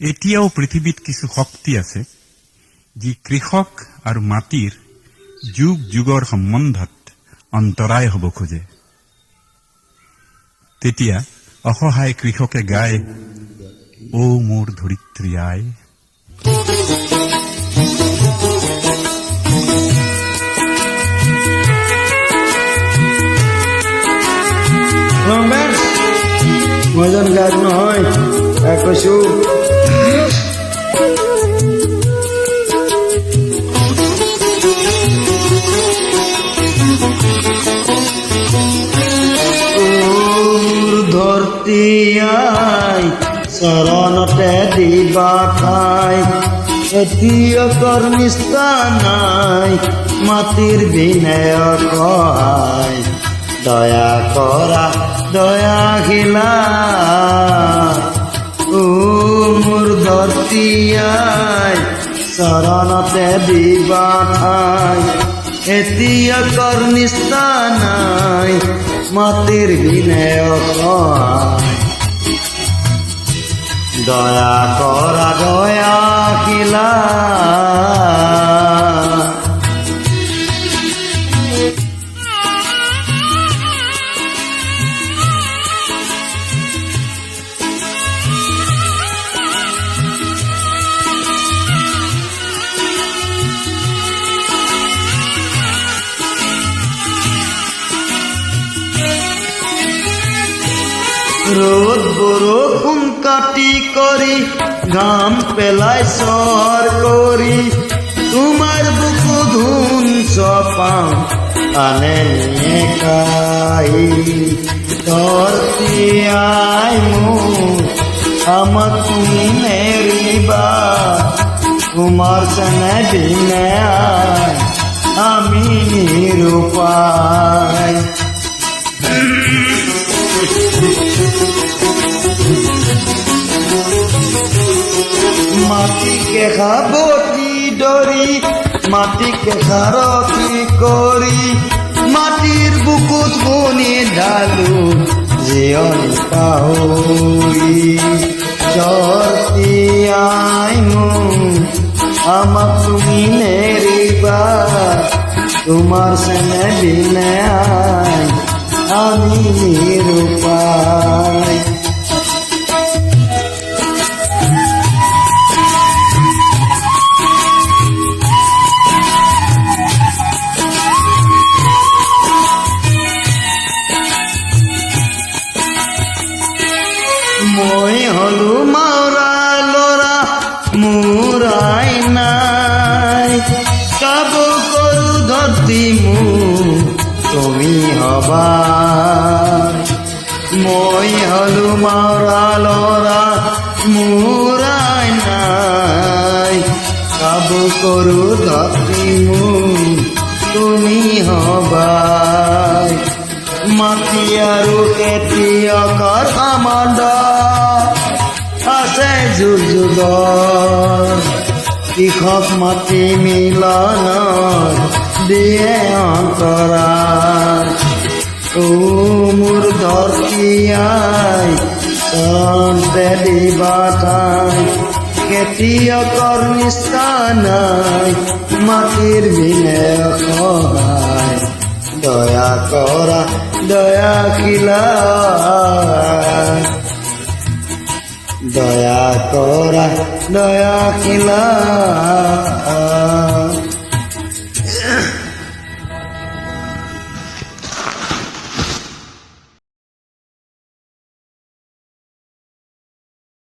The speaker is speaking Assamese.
এতিয়াও পৃথিৱীত কিছু শক্তি আছে যি কৃষক আৰু মাটিৰ যুগ যুগৰ সম্বন্ধত অন্তৰায় হ'ব খোজে। তেতিয়া অসহায় কৃষকে গায়, ও মোৰ ধৰিত্ৰী আই। মই যেন গায়ক নহয়, কৈছো ধৰতি আই চৰণতে দিবা ঠাই, খেতিয়কৰ নিষ্ঠা নাই, মাটিৰ বিনয়ৰ সহায়, দয়া কৰা দয়াশীলা। ও মোৰ ধৰতি আই চৰণতে দিবা ঠাই, খেতিয়কৰ নিষ্ঠা নাই, মাটিৰ বিনয়ৰ সহায়, দয়া কৰা দয়াশীলা। ৰোদ বৰষুণ কাটি কৰি ঘাম পেলাই চৰ কৰি, তোমাৰ বুকু ধুন চপাওঁ আনে নিয়ে কাহি। ধৰতি আই মোৰ আমাক তুমি নেৰিবা, তোমাৰ চেনে দিনে আই আমি নিৰুপায়। মাটিকে খাবতি দৰি, মাটিকে খাৰতি কৰি, মাটিৰ বুকুত বনি ঢালো জীয়নী পাহৰি। ধৰতি আই মোৰ আমাক তুমি নেৰিবা, তোমাৰ চেনে বিনে আই আমি নিৰুপায়। মই হলো মাৰা লৰা মোৰ আই নাই, কাব কৰো ধৰতি মোৰ তুমি হবা। মই হলো মাৰা লৰা মোৰ আই নাই, কাব কৰো ধৰতি মোৰ তুমি হবা। মাটি আৰু খেতিয়কৰ সম্বন্ধ আছে যুগ যুগৰ, কৃষক মাটি মিলনৰ দিয়ে অন্তৰা। ও মোৰ ধৰতি আই চৰণতে দিবা ঠাই, খেতিয়কৰ নিষ্ঠা নাই, মাটিৰ বিনয়ৰ সহায়, দয়া কৰা দয়াশীলা। দয়া কৰা দয়াশীলা।